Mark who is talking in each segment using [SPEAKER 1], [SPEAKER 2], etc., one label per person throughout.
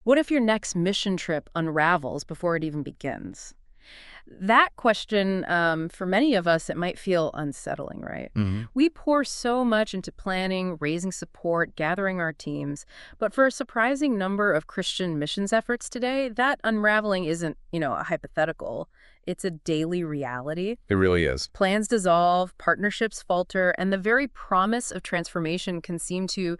[SPEAKER 1] What if your next mission trip unravels before it even begins? That question, for many of us, it might feel unsettling, right?
[SPEAKER 2] Hmm.
[SPEAKER 1] We pour so much into planning, raising support, gathering our teams, but for a surprising number of Christian missions efforts today, that unraveling isn't, a hypothetical. It's a daily reality.
[SPEAKER 2] It really is.
[SPEAKER 1] Plans dissolve, partnerships falter, and the very promise of transformation can seem to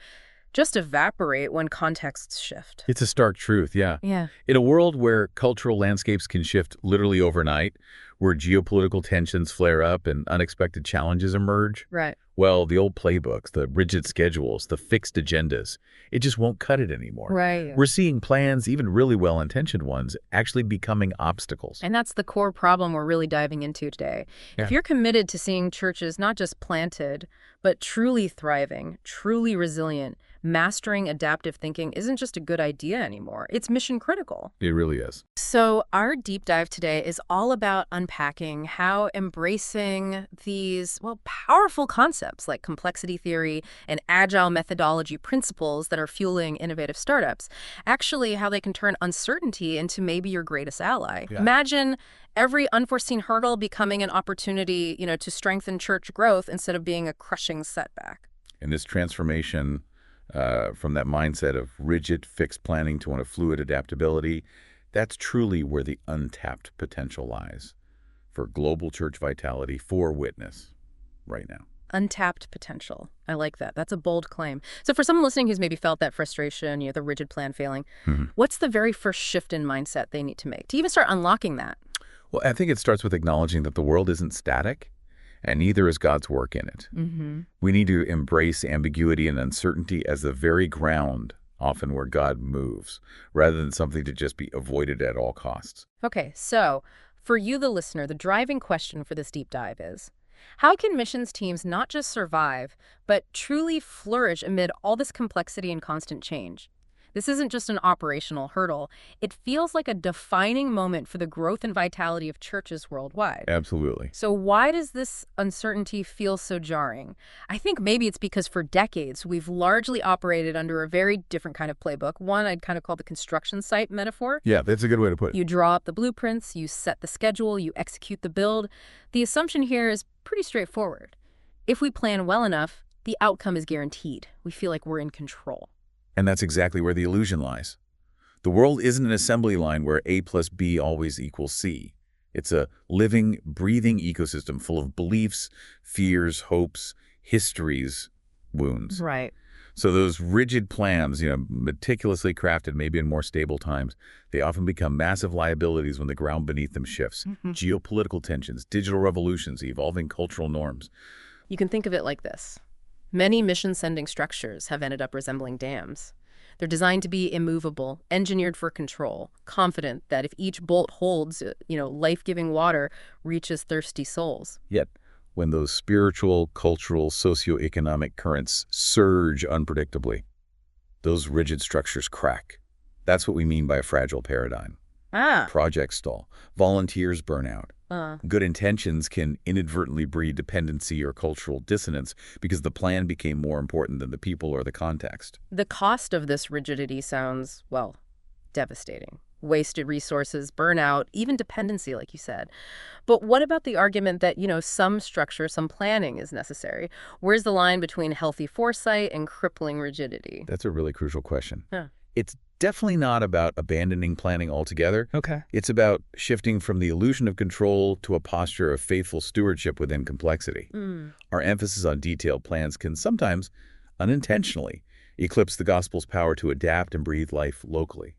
[SPEAKER 1] just evaporate when contexts shift.
[SPEAKER 2] It's a stark truth, yeah.
[SPEAKER 1] Yeah.
[SPEAKER 2] In a world where cultural landscapes can shift literally overnight, where geopolitical tensions flare up and unexpected challenges emerge,
[SPEAKER 1] Right.
[SPEAKER 2] well, the old playbooks, the rigid schedules, the fixed agendas, it just won't cut it anymore.
[SPEAKER 1] Right.
[SPEAKER 2] We're seeing plans, even really well-intentioned ones, actually becoming obstacles.
[SPEAKER 1] And that's the core problem we're really diving into today.
[SPEAKER 2] Yeah.
[SPEAKER 1] If you're committed to seeing churches not just planted, but truly thriving, truly resilient, mastering adaptive thinking isn't just a good idea anymore. It's mission critical.
[SPEAKER 2] It really is.
[SPEAKER 1] So our deep dive today is all about unpacking how embracing these, powerful concepts like complexity theory and agile methodology principles that are fueling innovative startups, actually how they can turn uncertainty into maybe your greatest ally.
[SPEAKER 2] Yeah.
[SPEAKER 1] Imagine every unforeseen hurdle becoming an opportunity, to strengthen church growth instead of being a crushing setback.
[SPEAKER 2] And this transformation from that mindset of rigid, fixed planning to one of fluid adaptability, that's truly where the untapped potential lies for global church vitality, for witness right now.
[SPEAKER 1] Untapped potential. I like that. That's a bold claim. So for someone listening who's maybe felt that frustration, the rigid plan failing, what's the very first shift in mindset they need to make to even start unlocking that?
[SPEAKER 2] Well, I think it starts with acknowledging that the world isn't static, and neither is God's work in it.
[SPEAKER 1] Mm-hmm.
[SPEAKER 2] We need to embrace ambiguity and uncertainty as the very ground, often where God moves, rather than something to just be avoided at all costs.
[SPEAKER 1] Okay, so for you, the listener, the driving question for this deep dive is, how can missions teams not just survive, but truly flourish amid all this complexity and constant change? This isn't just an operational hurdle. It feels like a defining moment for the growth and vitality of churches worldwide.
[SPEAKER 2] Absolutely.
[SPEAKER 1] So why does this uncertainty feel so jarring? I think maybe it's because for decades, we've largely operated under a very different kind of playbook. One I'd kind of call the construction site metaphor.
[SPEAKER 2] Yeah, that's a good way to put it.
[SPEAKER 1] You draw up the blueprints, you set the schedule, you execute the build. The assumption here is pretty straightforward. If we plan well enough, the outcome is guaranteed. We feel like we're in control.
[SPEAKER 2] And that's exactly where the illusion lies. The world isn't an assembly line where A plus B always equals C. It's a living, breathing ecosystem full of beliefs, fears, hopes, histories, wounds.
[SPEAKER 1] Right.
[SPEAKER 2] So those rigid plans, meticulously crafted maybe in more stable times, they often become massive liabilities when the ground beneath them shifts. Geopolitical tensions, digital revolutions, evolving cultural norms.
[SPEAKER 1] You can think of it like this. Many mission-sending structures have ended up resembling dams. They're designed to be immovable, engineered for control, confident that if each bolt holds, life-giving water reaches thirsty souls.
[SPEAKER 2] Yet, when those spiritual, cultural, socioeconomic currents surge unpredictably, those rigid structures crack. That's what we mean by a fragile paradigm. Projects stall, volunteers burn out. Good intentions can inadvertently breed dependency or cultural dissonance because the plan became more important than the people or the context.
[SPEAKER 1] The cost of this rigidity sounds, devastating. Wasted resources, burnout, even dependency, like you said. But what about the argument that, some structure, some planning is necessary? Where's the line between healthy foresight and crippling rigidity?
[SPEAKER 2] That's a really crucial question.
[SPEAKER 1] Yeah.
[SPEAKER 2] It's definitely not about abandoning planning altogether.
[SPEAKER 1] Okay.
[SPEAKER 2] It's about shifting from the illusion of control to a posture of faithful stewardship within complexity. Our emphasis on detailed plans can sometimes, unintentionally, eclipse the gospel's power to adapt and breathe life locally.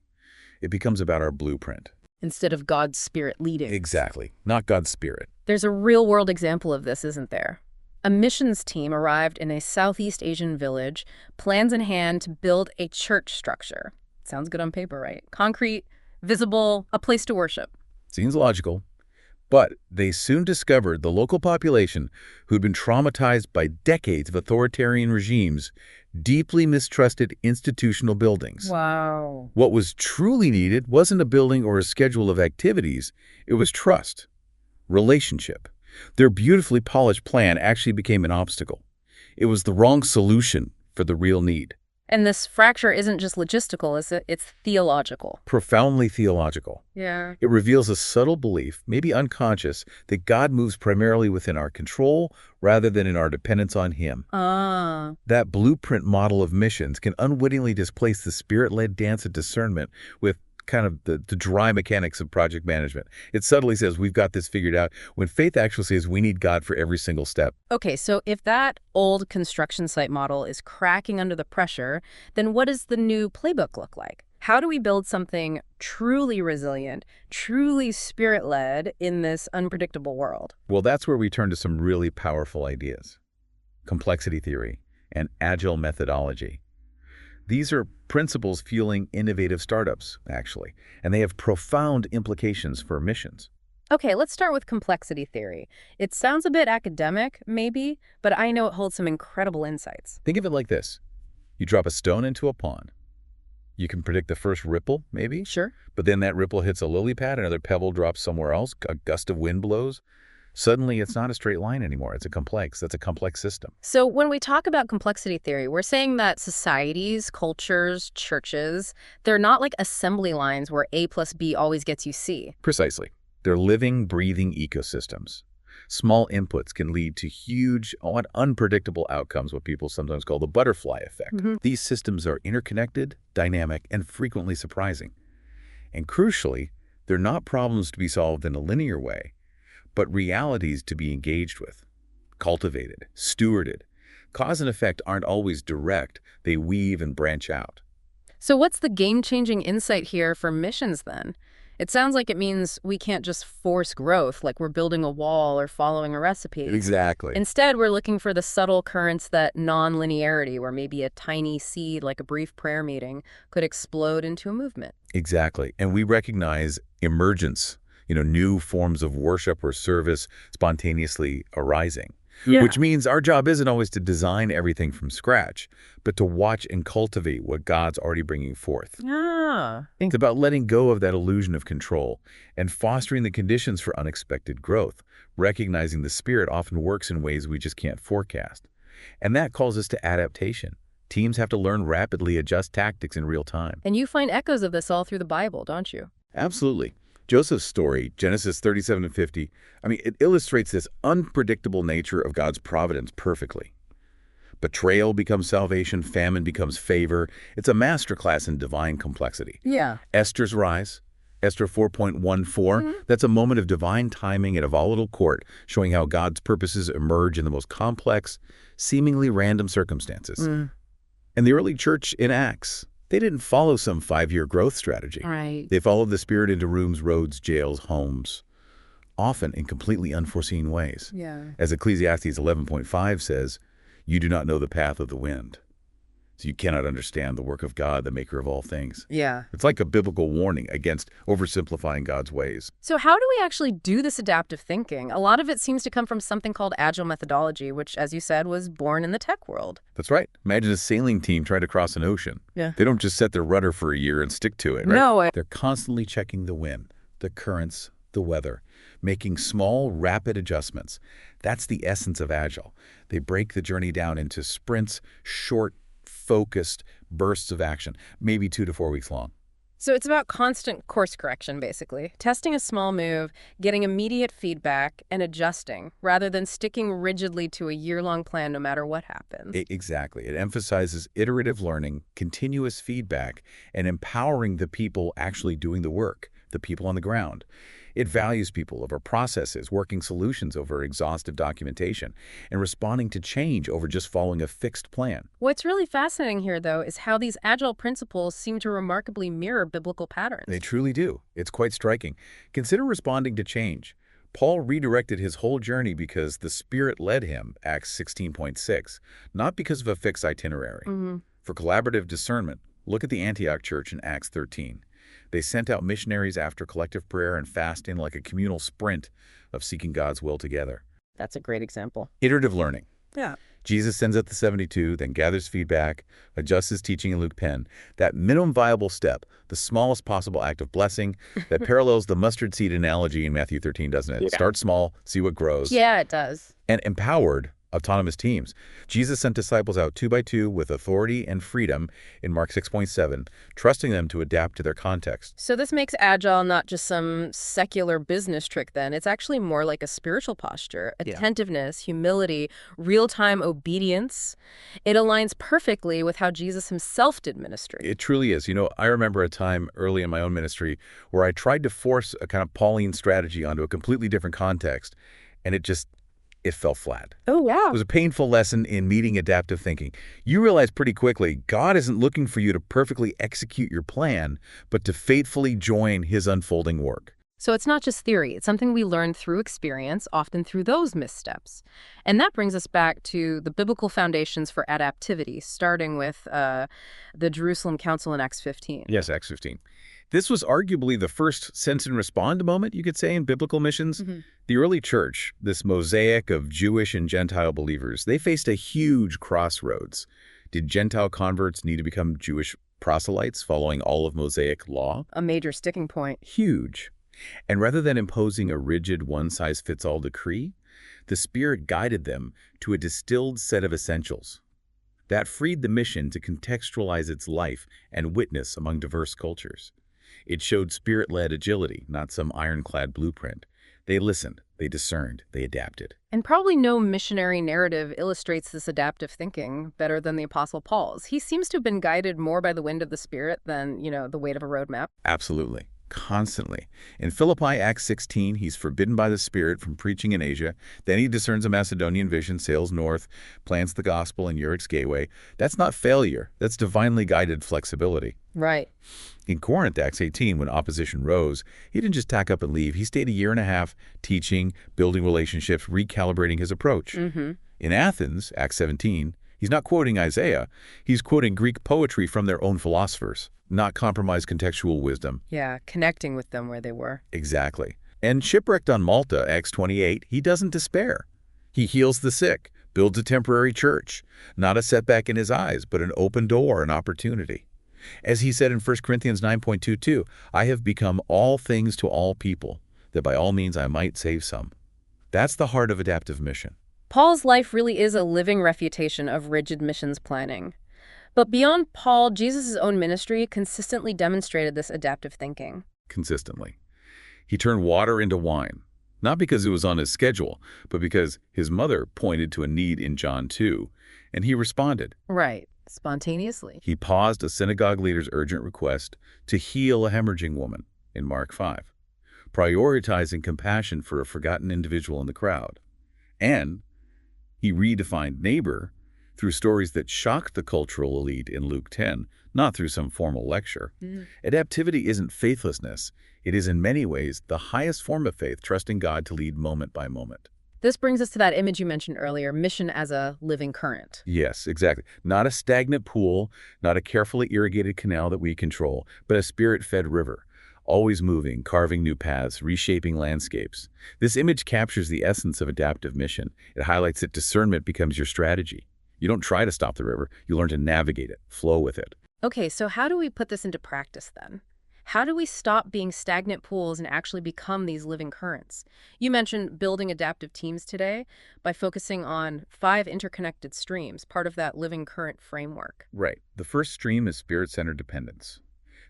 [SPEAKER 2] It becomes about our blueprint.
[SPEAKER 1] Instead of God's spirit leading.
[SPEAKER 2] Exactly. Not God's spirit.
[SPEAKER 1] There's a real-world example of this, isn't there? A missions team arrived in a Southeast Asian village, plans in hand to build a church structure. Sounds good on paper, right? Concrete, visible, a place to worship.
[SPEAKER 2] Seems logical. But they soon discovered the local population, who'd been traumatized by decades of authoritarian regimes, deeply mistrusted institutional buildings.
[SPEAKER 1] Wow.
[SPEAKER 2] What was truly needed wasn't a building or a schedule of activities. It was trust, relationship. Their beautifully polished plan actually became an obstacle. It was the wrong solution for the real need.
[SPEAKER 1] And this fracture isn't just logistical, is it? It's theological.
[SPEAKER 2] Profoundly theological.
[SPEAKER 1] Yeah.
[SPEAKER 2] It reveals a subtle belief, maybe unconscious, that God moves primarily within our control rather than in our dependence on Him.
[SPEAKER 1] Ah.
[SPEAKER 2] That blueprint model of missions can unwittingly displace the spirit-led dance of discernment with kind of the dry mechanics of project management. It subtly says, we've got this figured out, when faith actually says we need God for every single step.
[SPEAKER 1] Okay, so if that old construction site model is cracking under the pressure, then what does the new playbook look like? How do we build something truly resilient, truly spirit-led in this unpredictable world?
[SPEAKER 2] Well, that's where we turn to some really powerful ideas. Complexity theory and agile methodology. These are principles fueling innovative startups, actually, and they have profound implications for missions.
[SPEAKER 1] Okay, let's start with complexity theory. It sounds a bit academic, maybe, but I know it holds some incredible insights.
[SPEAKER 2] Think of it like this. You drop a stone into a pond. You can predict the first ripple, maybe,
[SPEAKER 1] Sure.
[SPEAKER 2] but then that ripple hits a lily pad, another pebble drops somewhere else, a gust of wind blows. Suddenly, it's not a straight line anymore. That's a complex system.
[SPEAKER 1] So when we talk about complexity theory, we're saying that societies, cultures, churches, they're not like assembly lines where A plus B always gets you C.
[SPEAKER 2] Precisely. They're living, breathing ecosystems. Small inputs can lead to huge, unpredictable outcomes, what people sometimes call the butterfly effect. These systems are interconnected, dynamic, and frequently surprising. And crucially, they're not problems to be solved in a linear way, but realities to be engaged with, cultivated, stewarded. Cause and effect aren't always direct. They weave and branch out.
[SPEAKER 1] So what's the game-changing insight here for missions then? It sounds like it means we can't just force growth, like we're building a wall or following a recipe.
[SPEAKER 2] Exactly.
[SPEAKER 1] Instead, we're looking for the subtle currents, that non-linearity, where maybe a tiny seed, like a brief prayer meeting, could explode into a movement.
[SPEAKER 2] Exactly. And we recognize emergence, new forms of worship or service spontaneously arising.
[SPEAKER 1] Yeah.
[SPEAKER 2] Which means our job isn't always to design everything from scratch, but to watch and cultivate what God's already bringing forth.
[SPEAKER 1] Ah.
[SPEAKER 2] It's about letting go of that illusion of control and fostering the conditions for unexpected growth, recognizing the Spirit often works in ways we just can't forecast. And that calls us to adaptation. Teams have to learn rapidly adjust tactics in real time.
[SPEAKER 1] And you find echoes of this all through the Bible, don't you?
[SPEAKER 2] Absolutely. Joseph's story, Genesis 37 and 50, it illustrates this unpredictable nature of God's providence perfectly. Betrayal becomes salvation, famine becomes favor. It's a masterclass in divine complexity.
[SPEAKER 1] Yeah.
[SPEAKER 2] Esther's rise, Esther 4.14, that's a moment of divine timing at a volatile court, showing how God's purposes emerge in the most complex, seemingly random circumstances. And the early church in Acts, they didn't follow some 5-year growth strategy.
[SPEAKER 1] Right.
[SPEAKER 2] They followed the Spirit into rooms, roads, jails, homes, often in completely unforeseen ways.
[SPEAKER 1] Yeah.
[SPEAKER 2] As Ecclesiastes 11.5 says, you do not know the path of the wind, so you cannot understand the work of God, the maker of all things.
[SPEAKER 1] Yeah.
[SPEAKER 2] It's like a biblical warning against oversimplifying God's ways.
[SPEAKER 1] So how do we actually do this adaptive thinking? A lot of it seems to come from something called Agile methodology, which, as you said, was born in the tech world.
[SPEAKER 2] That's right. Imagine a sailing team trying to cross an ocean.
[SPEAKER 1] Yeah.
[SPEAKER 2] They don't just set their rudder for a year and stick to it, right?
[SPEAKER 1] No way.
[SPEAKER 2] They're constantly checking the wind, the currents, the weather, making small, rapid adjustments. That's the essence of Agile. They break the journey down into sprints, short, focused bursts of action, maybe 2 to 4 weeks long.
[SPEAKER 1] So it's about constant course correction, basically. Testing a small move, getting immediate feedback, and adjusting, rather than sticking rigidly to a year-long plan no matter what happens.
[SPEAKER 2] Exactly. It emphasizes iterative learning, continuous feedback, and empowering the people actually doing the work, the people on the ground. It values people over processes, working solutions over exhaustive documentation, and responding to change over just following a fixed plan.
[SPEAKER 1] What's really fascinating here, though, is how these Agile principles seem to remarkably mirror biblical patterns.
[SPEAKER 2] They truly do. It's quite striking. Consider responding to change. Paul redirected his whole journey because the Spirit led him, Acts 16.6, not because of a fixed itinerary. For collaborative discernment, look at the Antioch church in Acts 13. They sent out missionaries after collective prayer and fasting like a communal sprint of seeking God's will together.
[SPEAKER 1] That's a great example.
[SPEAKER 2] Iterative learning.
[SPEAKER 1] Yeah.
[SPEAKER 2] Jesus sends out the 72, then gathers feedback, adjusts his teaching in Luke 10. That minimum viable step, the smallest possible act of blessing, that parallels the mustard seed analogy in Matthew 13, doesn't it?
[SPEAKER 1] Yeah.
[SPEAKER 2] Start small, see what grows.
[SPEAKER 1] Yeah, it does.
[SPEAKER 2] And empowered, Autonomous teams. Jesus sent disciples out 2 by 2 with authority and freedom in Mark 6.7, trusting them to adapt to their context.
[SPEAKER 1] So this makes Agile not just some secular business trick then. It's actually more like a spiritual posture,
[SPEAKER 2] Yeah.
[SPEAKER 1] attentiveness, humility, real-time obedience. It aligns perfectly with how Jesus himself did ministry.
[SPEAKER 2] It truly is. I remember a time early in my own ministry where I tried to force a kind of Pauline strategy onto a completely different context, and it fell flat.
[SPEAKER 1] Oh,
[SPEAKER 2] It
[SPEAKER 1] yeah.
[SPEAKER 2] was a painful lesson in meeting adaptive thinking. You realize pretty quickly God isn't looking for you to perfectly execute your plan, but to faithfully join his unfolding work.
[SPEAKER 1] So it's not just theory. It's something we learn through experience, often through those missteps. And that brings us back to the biblical foundations for adaptivity, starting with the Jerusalem Council in Acts 15.
[SPEAKER 2] Yes, Acts 15. This was arguably the first sense and respond moment, you could say, in biblical missions.
[SPEAKER 1] Mhm.
[SPEAKER 2] The early church, this mosaic of Jewish and Gentile believers, they faced a huge crossroads. Did Gentile converts need to become Jewish proselytes following all of Mosaic law?
[SPEAKER 1] A major sticking point.
[SPEAKER 2] Huge. And rather than imposing a rigid one-size-fits-all decree, the Spirit guided them to a distilled set of essentials. That freed the mission to contextualize its life and witness among diverse cultures. It showed Spirit-led agility, not some ironclad blueprint. They listened, they discerned, they adapted.
[SPEAKER 1] And probably no missionary narrative illustrates this adaptive thinking better than the Apostle Paul's. He seems to have been guided more by the wind of the Spirit than, the weight of a roadmap.
[SPEAKER 2] Absolutely. Constantly. In Philippi, Acts 16, he's forbidden by the Spirit from preaching in Asia. Then he discerns a Macedonian vision, sails north, plants the gospel in Euryk's gateway. That's not failure. That's divinely guided flexibility.
[SPEAKER 1] Right.
[SPEAKER 2] In Corinth, Acts 18, when opposition rose, he didn't just tack up and leave. He stayed a year and a half, teaching, building relationships, recalibrating his approach.
[SPEAKER 1] Mm-hmm.
[SPEAKER 2] In Athens, Acts 17, he's not quoting Isaiah. He's quoting Greek poetry from their own philosophers, not compromise contextual wisdom.
[SPEAKER 1] Yeah, connecting with them where they were.
[SPEAKER 2] Exactly. And shipwrecked on Malta, Acts 28, he doesn't despair. He heals the sick, builds a temporary church, not a setback in his eyes, but an open door, an opportunity. As he said in 1 Corinthians 9.22, I have become all things to all people, that by all means I might save some. That's the heart of adaptive mission.
[SPEAKER 1] Paul's life really is a living refutation of rigid missions planning. But beyond Paul, Jesus' own ministry consistently demonstrated this adaptive thinking.
[SPEAKER 2] Consistently. He turned water into wine, not because it was on his schedule, but because his mother pointed to a need in John 2, and he responded.
[SPEAKER 1] Right. Spontaneously.
[SPEAKER 2] He paused a synagogue leader's urgent request to heal a hemorrhaging woman in Mark 5, prioritizing compassion for a forgotten individual in the crowd. And he redefined neighbor through stories that shocked the cultural elite in Luke 10, not through some formal lecture. Adaptivity isn't faithlessness. It is in many ways the highest form of faith, trusting God to lead moment by moment.
[SPEAKER 1] This brings us to that image you mentioned earlier, mission as a living current.
[SPEAKER 2] Yes, exactly. Not a stagnant pool, not a carefully irrigated canal that we control, but a spirit-fed river, always moving, carving new paths, reshaping landscapes. This image captures the essence of adaptive mission. It highlights that discernment becomes your strategy. You don't try to stop the river. You learn to navigate it, flow with it.
[SPEAKER 1] Okay, so how do we put this into practice then? How do we stop being stagnant pools and actually become these living currents? You mentioned building adaptive teams today by focusing on 5 interconnected streams, part of that living current framework.
[SPEAKER 2] Right. The first stream is spirit-centered dependence.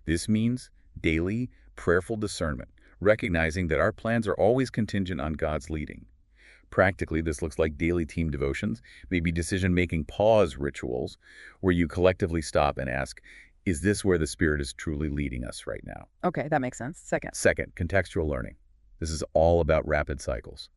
[SPEAKER 2] This means daily, prayerful discernment, recognizing that our plans are always contingent on God's leading. Practically, this looks like daily team devotions, maybe decision-making pause rituals, where you collectively stop and ask, is this where the Spirit is truly leading us right now?
[SPEAKER 1] Okay, that makes sense. Second.
[SPEAKER 2] Second, contextual learning. This is all about rapid cycles.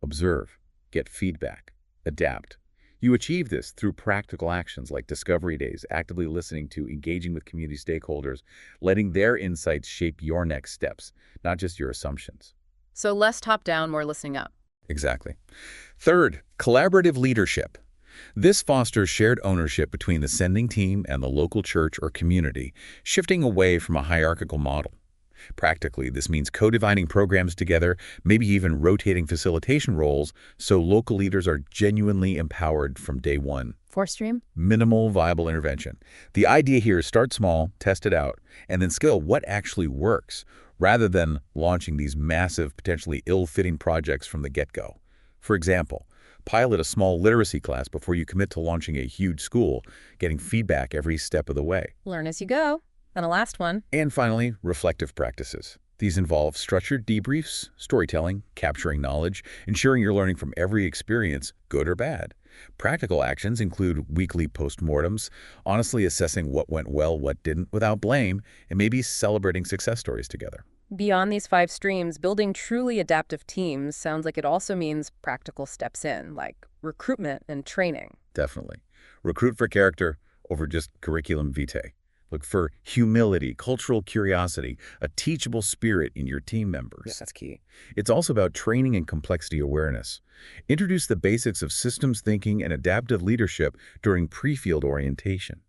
[SPEAKER 2] Observe, get feedback, adapt. You achieve this through practical actions like discovery days, actively listening to, engaging with community stakeholders, letting their insights shape your next steps, not just your assumptions.
[SPEAKER 1] So less top-down, more listening up.
[SPEAKER 2] Exactly. Third, collaborative leadership. This fosters shared ownership between the sending team and the local church or community, shifting away from a hierarchical model. Practically, this means co-dividing programs together, maybe even rotating facilitation roles, so local leaders are genuinely empowered from day one.
[SPEAKER 1] 4th stream?
[SPEAKER 2] Minimal viable intervention. The idea here is start small, test it out, and then scale what actually works, rather than launching these massive, potentially ill-fitting projects from the get-go. For example, Pilot a small literacy class before you commit to launching a huge school, getting feedback every step of the way.
[SPEAKER 1] Learn as you go. And a last one.
[SPEAKER 2] And finally, reflective practices. These involve structured debriefs, storytelling, capturing knowledge, ensuring you're learning from every experience, good or bad. Practical actions include weekly postmortems, honestly assessing what went well, what didn't, without blame, and maybe celebrating success stories together.
[SPEAKER 1] Beyond these 5 streams, building truly adaptive teams sounds like it also means practical steps in, like recruitment and training.
[SPEAKER 2] Definitely. Recruit for character over just curriculum vitae. Look for humility, cultural curiosity, a teachable spirit in your team members.
[SPEAKER 1] Yes, that's key.
[SPEAKER 2] It's also about training and complexity awareness. Introduce the basics of systems thinking and adaptive leadership during pre-field orientation.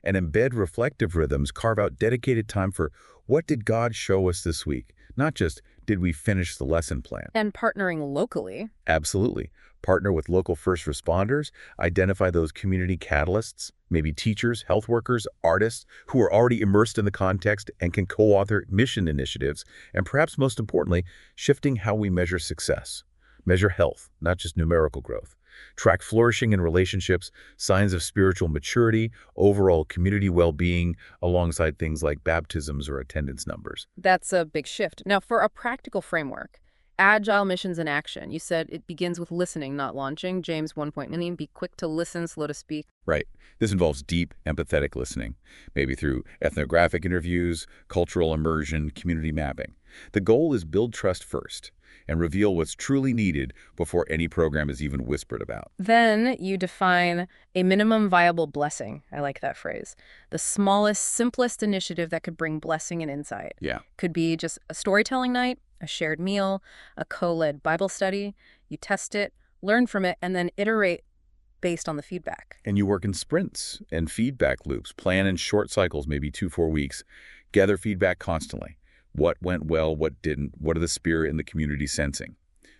[SPEAKER 2] And embed reflective rhythms, carve out dedicated time for what did God show us this week, not just did we finish the lesson plan.
[SPEAKER 1] And partnering locally.
[SPEAKER 2] Absolutely. Partner with local first responders, identify those community catalysts, maybe teachers, health workers, artists who are already immersed in the context and can co-author mission initiatives, and perhaps most importantly, shifting how we measure success. Measure health, not just numerical growth. Track flourishing in relationships, signs of spiritual maturity, overall community well-being, alongside things like baptisms or attendance numbers.
[SPEAKER 1] That's a big shift. Now, for a practical framework, Agile missions in action. You said it begins with listening, not launching. James 1.9, be quick to listen, slow to speak.
[SPEAKER 2] Right. This involves deep, empathetic listening, maybe through ethnographic interviews, cultural immersion, community mapping. The goal is build trust first and reveal what's truly needed before any program is even whispered about.
[SPEAKER 1] Then you define a minimum viable blessing. I like that phrase. The smallest, simplest initiative that could bring blessing and insight.
[SPEAKER 2] Yeah.
[SPEAKER 1] Could be just a storytelling night, a shared meal, a co-led Bible study. You test it, learn from it, and then iterate based on the feedback.
[SPEAKER 2] And you work in sprints and feedback loops. Plan in short cycles, maybe 2-4 weeks. Gather feedback constantly. What went well, what didn't, what are the spirit and the community sensing?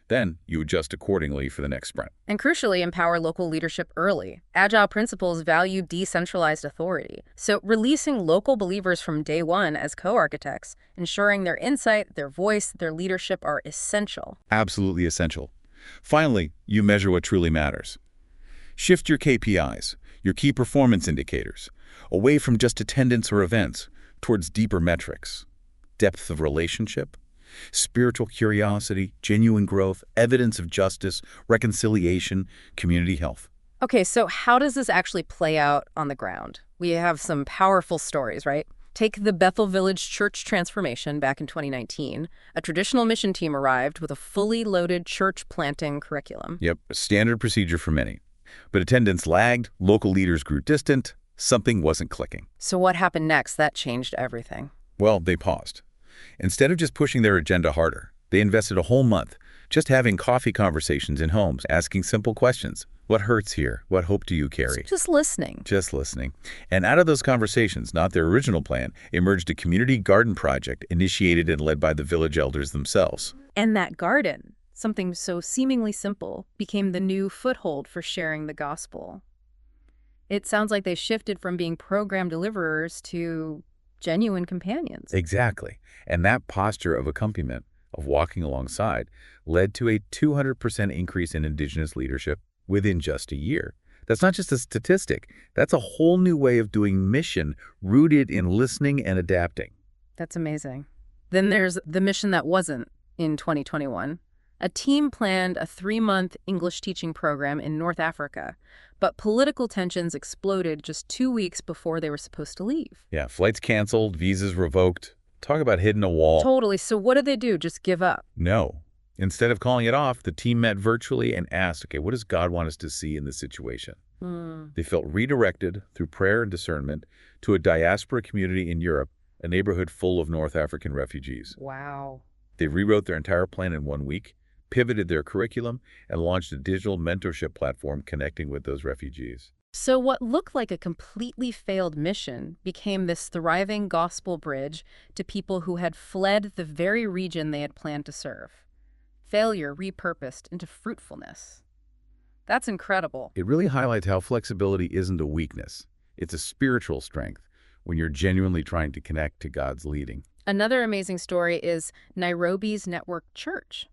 [SPEAKER 2] Then you adjust accordingly for the next sprint.
[SPEAKER 1] And crucially, empower local leadership early. Agile principles value decentralized authority. So releasing local believers from day one as co-architects, ensuring their insight, their voice, their leadership are essential.
[SPEAKER 2] Absolutely essential. Finally, you measure what truly matters. Shift your KPIs, your key performance indicators, away from just attendance or events, towards deeper metrics. Depth of relationship, spiritual curiosity, genuine growth, evidence of justice, reconciliation, community health.
[SPEAKER 1] Okay, so how does this actually play out on the ground? We have some powerful stories, right? Take the Bethel Village Church transformation back in 2019. A traditional mission team arrived with a fully loaded church planting curriculum.
[SPEAKER 2] Yep, a standard procedure for many. But attendance lagged, local leaders grew distant, something wasn't clicking.
[SPEAKER 1] So what happened next? That changed everything.
[SPEAKER 2] Well, they paused. Instead of just pushing their agenda harder, they invested a whole month just having coffee conversations in homes, asking simple questions. What hurts here? What hope do you carry?
[SPEAKER 1] Just listening.
[SPEAKER 2] Just listening. And out of those conversations, not their original plan, emerged a community garden project initiated and led by the village elders themselves.
[SPEAKER 1] And that garden, something so seemingly simple, became the new foothold for sharing the gospel. It sounds like they shifted from being program deliverers to genuine companions.
[SPEAKER 2] Exactly. And that posture of accompaniment, of walking alongside, led to a 200% increase in Indigenous leadership within just a year. That's not just a statistic. That's a whole new way of doing mission rooted in listening and adapting.
[SPEAKER 1] That's amazing. Then there's the mission that wasn't in 2021. A team planned a 3-month English teaching program in North Africa, but political tensions exploded just 2 weeks before they were supposed to leave.
[SPEAKER 2] Yeah, flights canceled, visas revoked. Talk about hitting a wall.
[SPEAKER 1] Totally. So what did they do? Just give up?
[SPEAKER 2] No. Instead of calling it off, the team met virtually and asked, okay, what does God want us to see in this situation? They felt redirected through prayer and discernment to a diaspora community in Europe, a neighborhood full of North African refugees.
[SPEAKER 1] Wow.
[SPEAKER 2] They rewrote their entire plan in 1 week, pivoted their curriculum, and launched a digital mentorship platform connecting with those refugees.
[SPEAKER 1] So what looked like a completely failed mission became this thriving gospel bridge to people who had fled the very region they had planned to serve. Failure repurposed into fruitfulness. That's incredible.
[SPEAKER 2] It really highlights how flexibility isn't a weakness. It's a spiritual strength when you're genuinely trying to connect to God's leading.
[SPEAKER 1] Another amazing story is Nairobi's Network Church.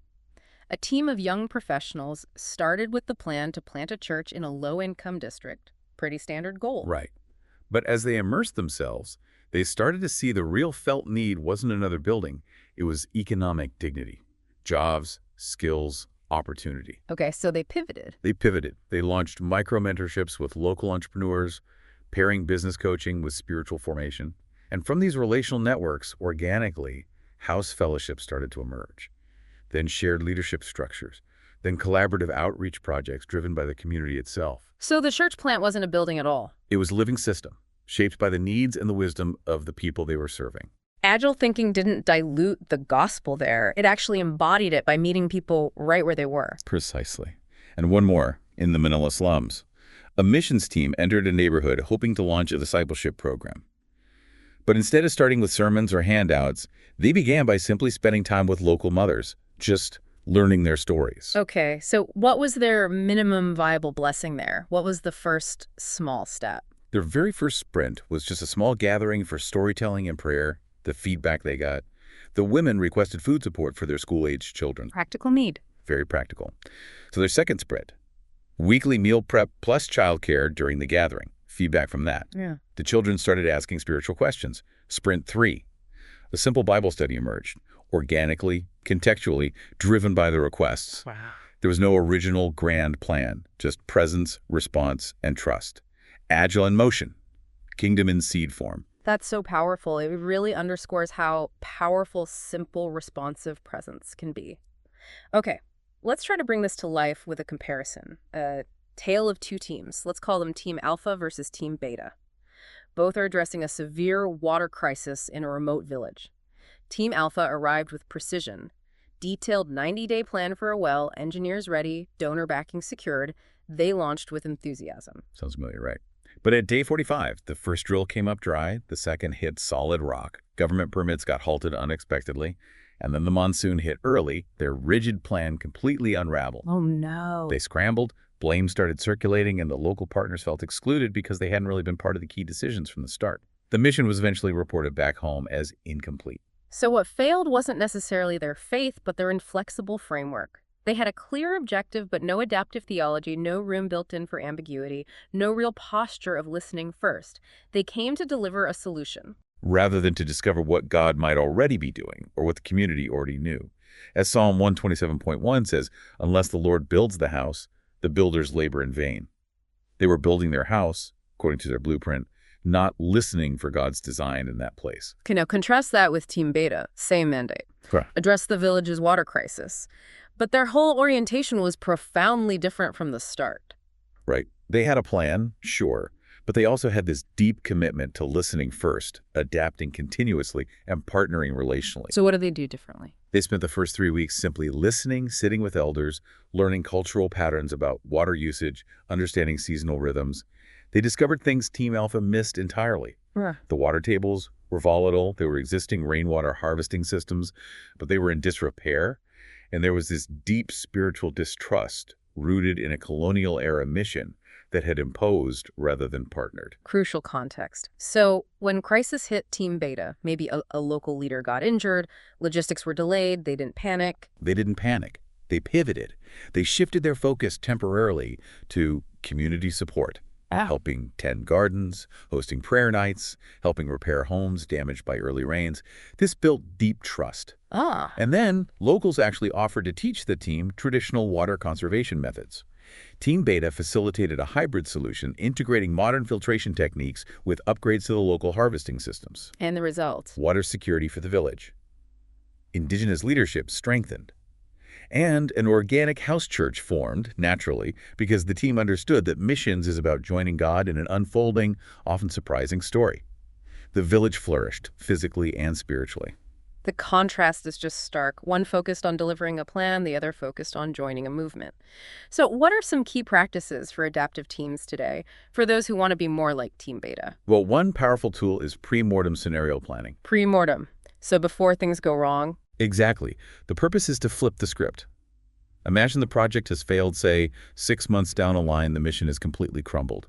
[SPEAKER 1] A team of young professionals started with the plan to plant a church in a low-income district. Pretty standard goal.
[SPEAKER 2] Right. But as they immersed themselves, they started to see the real felt need wasn't another building. It was economic dignity, jobs, skills, opportunity.
[SPEAKER 1] Okay, so they pivoted.
[SPEAKER 2] They pivoted. They launched micro-mentorships with local entrepreneurs, pairing business coaching with spiritual formation. And from these relational networks, organically, house fellowships started to emerge. Then shared leadership structures. Then collaborative outreach projects driven by the community itself.
[SPEAKER 1] So the church plant wasn't a building at all.
[SPEAKER 2] It was a living system, shaped by the needs and the wisdom of the people they were serving.
[SPEAKER 1] Agile thinking didn't dilute the gospel there. It actually embodied it by meeting people right where they were.
[SPEAKER 2] Precisely. And one more, in the Manila slums. A missions team entered a neighborhood hoping to launch a discipleship program. But instead of starting with sermons or handouts, they began by simply spending time with local mothers, just learning their stories.
[SPEAKER 1] Okay, so what was their minimum viable blessing there? What was the first small step?
[SPEAKER 2] Their very first sprint was just a small gathering for storytelling and prayer, the feedback they got. The women requested food support for their school-aged children.
[SPEAKER 1] Practical need.
[SPEAKER 2] Very practical. So their second sprint, weekly meal prep plus childcare during the gathering. Feedback from that.
[SPEAKER 1] Yeah.
[SPEAKER 2] The children started asking spiritual questions. Sprint 3, a simple Bible study emerged, organically, contextually, driven by the requests.
[SPEAKER 1] Wow.
[SPEAKER 2] There was no original grand plan, just presence, response, and trust. Agile in motion, kingdom in seed form.
[SPEAKER 1] That's so powerful. It really underscores how powerful, simple, responsive presence can be. Okay, let's try to bring this to life with a comparison. A tale of two teams. Let's call them Team Alpha versus Team Beta. Both are addressing a severe water crisis in a remote village. Team Alpha arrived with precision. Detailed 90-day plan for a well, engineers ready, donor backing secured. They launched with enthusiasm.
[SPEAKER 2] Sounds familiar, right? But at day 45, the first drill came up dry, the second hit solid rock. Government permits got halted unexpectedly, and then the monsoon hit early. Their rigid plan completely unraveled.
[SPEAKER 1] Oh, no.
[SPEAKER 2] They scrambled, blame started circulating, and the local partners felt excluded because they hadn't really been part of the key decisions from the start. The mission was eventually reported back home as incomplete.
[SPEAKER 1] So what failed wasn't necessarily their faith, but their inflexible framework. They had a clear objective, but no adaptive theology, no room built in for ambiguity, no real posture of listening first. They came to deliver a solution.
[SPEAKER 2] Rather than to discover what God might already be doing or what the community already knew. As Psalm 127.1 says, unless the Lord builds the house, the builders labor in vain. They were building their house, according to their blueprint, not listening for God's design in that place.
[SPEAKER 1] Okay, now contrast that with Team Beta, same mandate.
[SPEAKER 2] Correct.
[SPEAKER 1] Address the village's water crisis. But their whole orientation was profoundly different from the start.
[SPEAKER 2] Right. They had a plan, sure, but they also had this deep commitment to listening first, adapting continuously, and partnering relationally.
[SPEAKER 1] So what do they do differently?
[SPEAKER 2] They spent the first 3 weeks simply listening, sitting with elders, learning cultural patterns about water usage, understanding seasonal rhythms. They discovered things Team Alpha missed entirely. The water tables were volatile. There were existing rainwater harvesting systems, but they were in disrepair. And there was this deep spiritual distrust rooted in a colonial-era mission that had imposed rather than partnered.
[SPEAKER 1] Crucial context. So when crisis hit Team Beta, maybe a local leader got injured, logistics were delayed, they didn't panic.
[SPEAKER 2] They didn't panic. They pivoted. They shifted their focus temporarily to community support, helping tend gardens, hosting prayer nights, helping repair homes damaged by early rains. This built deep trust. And then locals actually offered to teach the team traditional water conservation methods. Team Beta facilitated a hybrid solution, integrating modern filtration techniques with upgrades to the local harvesting systems.
[SPEAKER 1] And the result?
[SPEAKER 2] Water security for the village. Indigenous leadership strengthened. And an organic house church formed, naturally, because the team understood that missions is about joining God in an unfolding, often surprising story. The village flourished, physically and spiritually.
[SPEAKER 1] The contrast is just stark. One focused on delivering a plan, the other focused on joining a movement. So what are some key practices for adaptive teams today, for those who want to be more like Team Beta?
[SPEAKER 2] Well, one powerful tool is pre-mortem scenario planning.
[SPEAKER 1] Pre-mortem. So before things go wrong?
[SPEAKER 2] Exactly. The purpose is to flip the script. Imagine the project has failed, say, 6 months down the line, the mission is completely crumbled.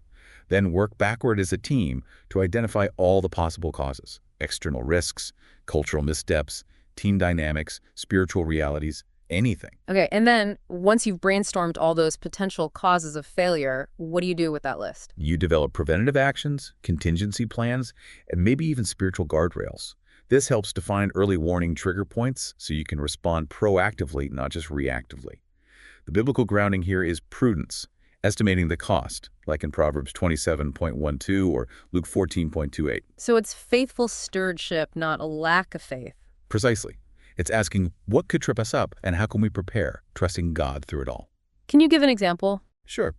[SPEAKER 2] Then work backward as a team to identify all the possible causes, external risks, cultural missteps, team dynamics, spiritual realities. anything.
[SPEAKER 1] Okay, and then once you've brainstormed all those potential causes of failure, what do you do with that list?
[SPEAKER 2] You develop preventative actions, contingency plans, and maybe even spiritual guardrails. This helps define early warning trigger points so you can respond proactively, not just reactively. The biblical grounding here is prudence, estimating the cost, like in Proverbs 27.12 or Luke 14.28.
[SPEAKER 1] So it's faithful stewardship, not a lack of faith.
[SPEAKER 2] Precisely. It's asking what could trip us up and how can we prepare, trusting God through it all.
[SPEAKER 1] Can you give an example?
[SPEAKER 2] Sure.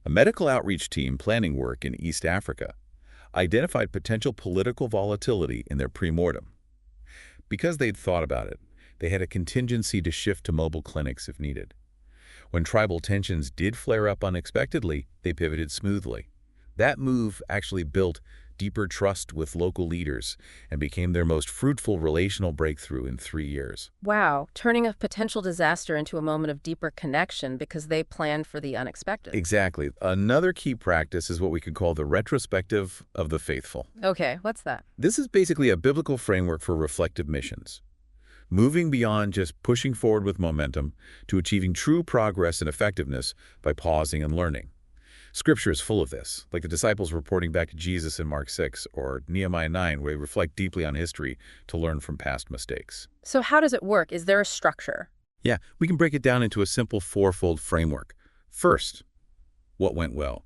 [SPEAKER 2] A medical outreach team planning work in East Africa identified potential political volatility in their pre-mortem. Because they'd thought about it, they had a contingency to shift to mobile clinics if needed. When tribal tensions did flare up unexpectedly, they pivoted smoothly. That move actually built deeper trust with local leaders and became their most fruitful relational breakthrough in 3 years.
[SPEAKER 1] Wow, turning a potential disaster into a moment of deeper connection because they planned for the unexpected.
[SPEAKER 2] Exactly. Another key practice is what we could call the retrospective of the faithful.
[SPEAKER 1] Okay, what's that?
[SPEAKER 2] This is basically a biblical framework for reflective missions, moving beyond just pushing forward with momentum to achieving true progress and effectiveness by pausing and learning. Scripture is full of this, like the disciples reporting back to Jesus in Mark 6 or Nehemiah 9, where they reflect deeply on history to learn from past mistakes.
[SPEAKER 1] So how does it work? Is there a structure?
[SPEAKER 2] Yeah, we can break it down into a simple fourfold framework. First, what went well?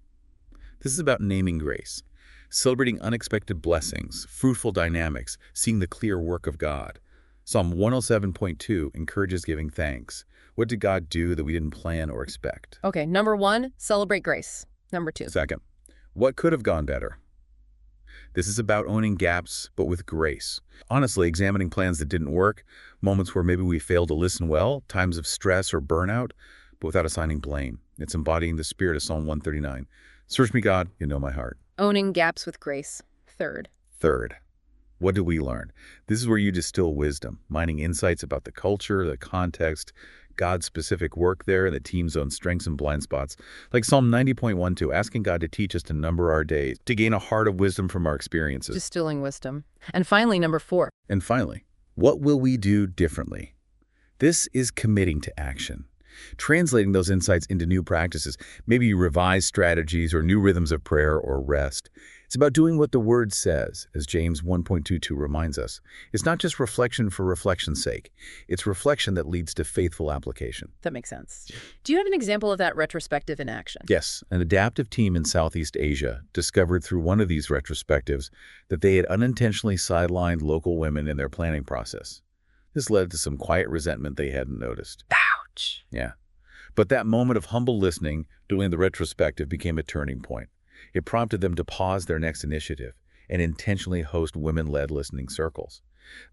[SPEAKER 2] This is about naming grace, celebrating unexpected blessings, fruitful dynamics, seeing the clear work of God. Psalm 107.2 encourages giving thanks. What did God do that we didn't plan or expect?
[SPEAKER 1] Okay, number 1, celebrate grace. Number 2.
[SPEAKER 2] Second, what could have gone better? This is about owning gaps, but with grace. Honestly, examining plans that didn't work, moments where maybe we failed to listen well, times of stress or burnout, but without assigning blame. It's embodying the spirit of Psalm 139. Search me, God, you know my heart.
[SPEAKER 1] Owning gaps with grace. Third,
[SPEAKER 2] what did we learn? This is where you distill wisdom, mining insights about the culture, the context, God's specific work there, and the team's own strengths and blind spots. Like Psalm 90.12, asking God to teach us to number our days, to gain a heart of wisdom from our experiences.
[SPEAKER 1] distilling wisdom. And finally, number 4.
[SPEAKER 2] And finally, what will we do differently? This is committing to action, translating those insights into new practices, maybe revised strategies or new rhythms of prayer or rest. It's about doing what the Word says, as James 1.22 reminds us. It's not just reflection for reflection's sake. It's reflection that leads to faithful application.
[SPEAKER 1] That makes sense. Do you have an example of that retrospective in action?
[SPEAKER 2] Yes, an adaptive team in Southeast Asia discovered through one of these retrospectives that they had unintentionally sidelined local women in their planning process. This led to some quiet resentment they hadn't noticed.
[SPEAKER 1] Ouch.
[SPEAKER 2] Yeah. But that moment of humble listening during the retrospective became a turning point. It prompted them to pause their next initiative and intentionally host women-led listening circles.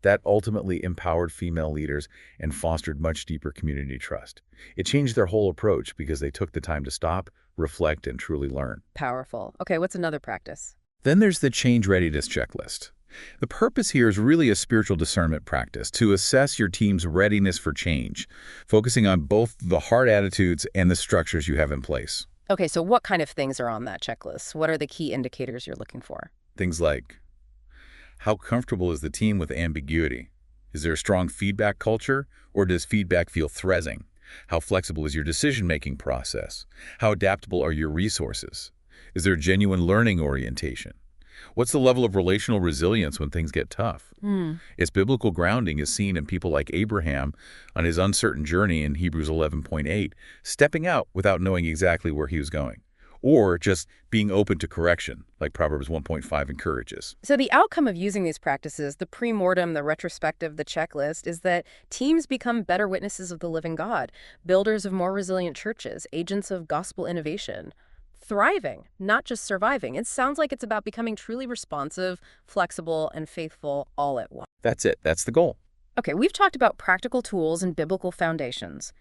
[SPEAKER 2] That ultimately empowered female leaders and fostered much deeper community trust. It changed their whole approach because they took the time to stop, reflect, and truly learn.
[SPEAKER 1] Powerful. Okay, what's another practice?
[SPEAKER 2] Then there's the change readiness checklist. The purpose here is really a spiritual discernment practice to assess your team's readiness for change, focusing on both the hard attitudes and the structures you have in place.
[SPEAKER 1] Okay, so what kind of things are on that checklist? What are the key indicators you're looking for?
[SPEAKER 2] Things like, how comfortable is the team with ambiguity? Is there a strong feedback culture, or does feedback feel threatening? How flexible is your decision-making process? How adaptable are your resources? Is there genuine learning orientation? What's the level of relational resilience when things get tough? Its biblical grounding is seen in people like Abraham on his uncertain journey in Hebrews 11.8, stepping out without knowing exactly where he was going, or just being open to correction, like Proverbs 1.5 encourages.
[SPEAKER 1] So the outcome of using these practices, the pre-mortem, the retrospective, the checklist, is that teams become better witnesses of the living God, builders of more resilient churches, agents of gospel innovation. Thriving, not just surviving. It sounds like it's about becoming truly responsive, flexible, and faithful all at once.
[SPEAKER 2] That's it. That's the goal.
[SPEAKER 1] Okay, we've talked about practical tools and biblical foundations.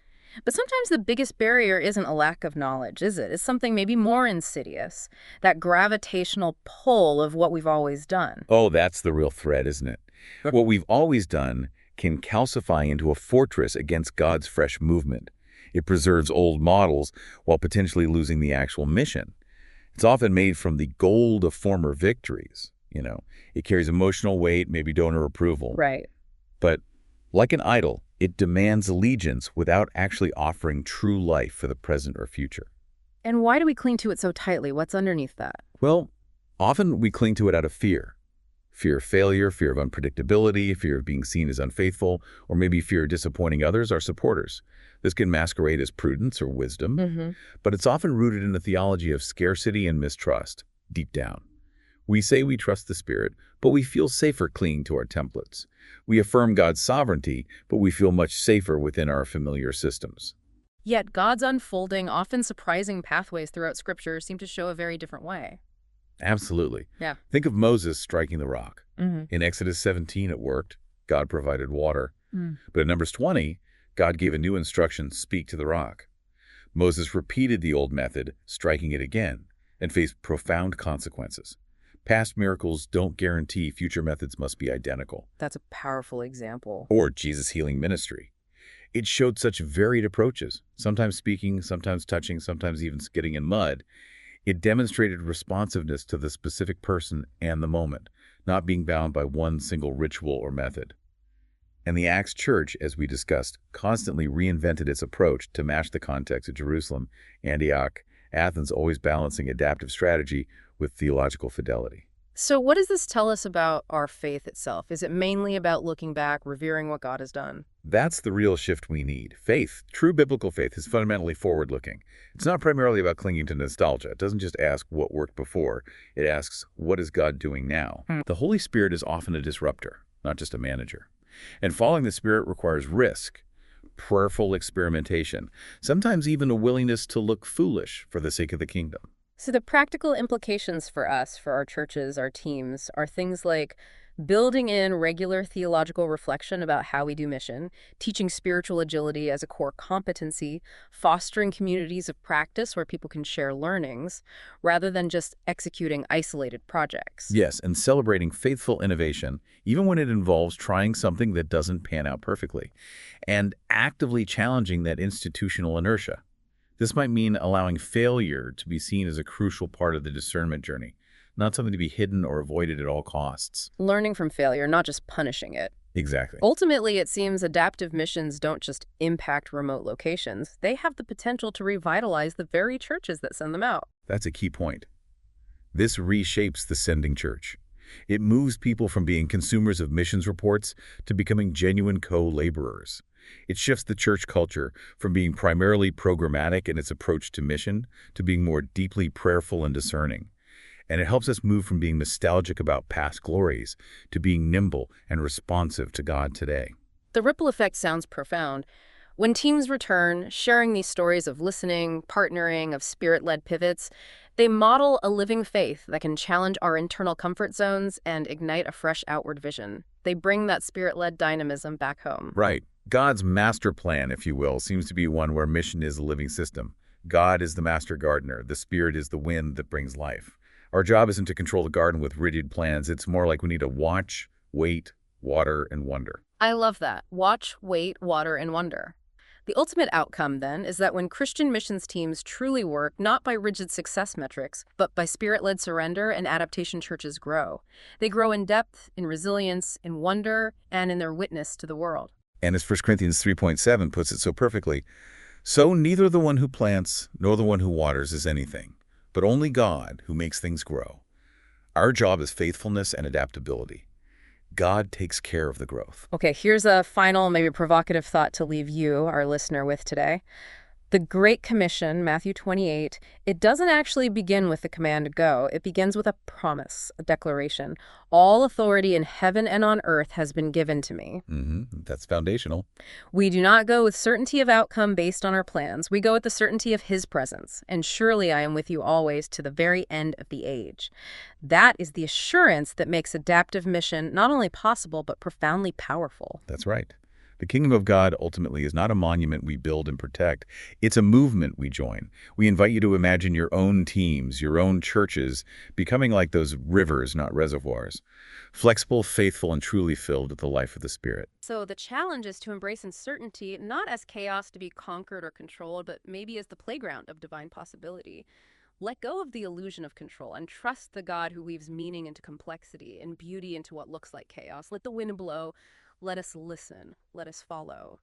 [SPEAKER 1] But sometimes the biggest barrier isn't a lack of knowledge, is it? It's something maybe more insidious, that gravitational pull of what we've always done.
[SPEAKER 2] Oh, that's the real threat, isn't it? What we've always done can calcify into a fortress against God's fresh movement. It preserves old models while potentially losing the actual mission. It's often made from the gold of former victories. It carries emotional weight, maybe donor approval.
[SPEAKER 1] Right.
[SPEAKER 2] But like an idol, It demands allegiance without actually offering true life for the present or future.
[SPEAKER 1] And why do we cling to it so tightly? What's underneath that?
[SPEAKER 2] Well, often we cling to it out of fear. Fear of failure, fear of unpredictability, fear of being seen as unfaithful, or maybe fear of disappointing others, our supporters. This can masquerade as prudence or wisdom, but it's often rooted in a theology of scarcity and mistrust, deep down. We say we trust the Spirit, but we feel safer clinging to our templates. We affirm God's sovereignty, but we feel much safer within our familiar systems.
[SPEAKER 1] Yet God's unfolding, often surprising pathways throughout Scripture seem to show a very different way.
[SPEAKER 2] Absolutely.
[SPEAKER 1] Yeah.
[SPEAKER 2] Think of Moses striking the rock. In Exodus 17, it worked. God provided water. But in Numbers 20, God gave a new instruction, speak to the rock. Moses repeated the old method, striking it again, and faced profound consequences. Past miracles don't guarantee future methods must be identical.
[SPEAKER 1] That's a powerful example.
[SPEAKER 2] Or Jesus' healing ministry. It showed such varied approaches, sometimes speaking, sometimes touching, sometimes even getting in mud. It demonstrated responsiveness to the specific person and the moment, not being bound by one single ritual or method. And the Acts Church, as we discussed, constantly reinvented its approach to match the context of Jerusalem, Antioch, Athens, always balancing adaptive strategy with theological fidelity.
[SPEAKER 1] So what does this tell us about our faith itself? Is it mainly about looking back, revering what God has done?
[SPEAKER 2] That's the real shift we need. Faith, true biblical faith, is fundamentally forward-looking. It's not primarily about clinging to nostalgia. It doesn't just ask what worked before. It asks, what is God doing now? The Holy Spirit is often a disruptor, not just a manager. And following the Spirit requires risk, prayerful experimentation, sometimes even a willingness to look foolish for the sake of the kingdom.
[SPEAKER 1] So the practical implications for us, for our churches, our teams, are things like building in regular theological reflection about how we do mission, teaching spiritual agility as a core competency, fostering communities of practice where people can share learnings, rather than just executing isolated projects.
[SPEAKER 2] Yes, and celebrating faithful innovation, even when it involves trying something that doesn't pan out perfectly, and actively challenging that institutional inertia. This might mean allowing failure to be seen as a crucial part of the discernment journey, not something to be hidden or avoided at all costs.
[SPEAKER 1] Learning from failure, not just punishing it.
[SPEAKER 2] Exactly.
[SPEAKER 1] Ultimately, it seems adaptive missions don't just impact remote locations. They have the potential to revitalize the very churches that send them out.
[SPEAKER 2] That's a key point. This reshapes the sending church. It moves people from being consumers of missions reports to becoming genuine co-laborers. It shifts the church culture from being primarily programmatic in its approach to mission to being more deeply prayerful and discerning. And it helps us move from being nostalgic about past glories to being nimble and responsive to God today.
[SPEAKER 1] The ripple effect sounds profound. When teams return, sharing these stories of listening, partnering, of spirit-led pivots, they model a living faith that can challenge our internal comfort zones and ignite a fresh outward vision. They bring that spirit-led dynamism back home.
[SPEAKER 2] Right. God's master plan, if you will, seems to be one where mission is a living system. God is the master gardener. The Spirit is the wind that brings life. Our job isn't to control the garden with rigid plans. It's more like we need to watch, wait, water, and wonder.
[SPEAKER 1] I love that. Watch, wait, water, and wonder. The ultimate outcome, then, is that when Christian missions teams truly work not by rigid success metrics, but by spirit-led surrender and adaptation, churches grow. They grow in depth, in resilience, in wonder, and in their witness to the world.
[SPEAKER 2] And as 1 Corinthians 3:7 puts it so perfectly, so neither the one who plants nor the one who waters is anything, but only God who makes things grow. Our job is faithfulness and adaptability. God takes care of the growth.
[SPEAKER 1] Okay, here's a final, maybe provocative thought to leave you, our listener, with today. The Great Commission, Matthew 28, it doesn't actually begin with the command to go. It begins with a promise, a declaration. All authority in heaven and on earth has been given to me.
[SPEAKER 2] That's foundational.
[SPEAKER 1] We do not go with certainty of outcome based on our plans. We go with the certainty of His presence. And surely I am with you always to the very end of the age. That is the assurance that makes adaptive mission not only possible, but profoundly powerful.
[SPEAKER 2] That's right. The kingdom of God ultimately is not a monument we build and protect. It's a movement we join. We invite you to imagine your own teams, your own churches, becoming like those rivers, not reservoirs. Flexible, faithful, and truly filled with the life of the Spirit.
[SPEAKER 1] So the challenge is to embrace uncertainty, not as chaos to be conquered or controlled, but maybe as the playground of divine possibility. Let go of the illusion of control and trust the God who weaves meaning into complexity and beauty into what looks like chaos. Let the wind blow. Let us listen. Let us follow.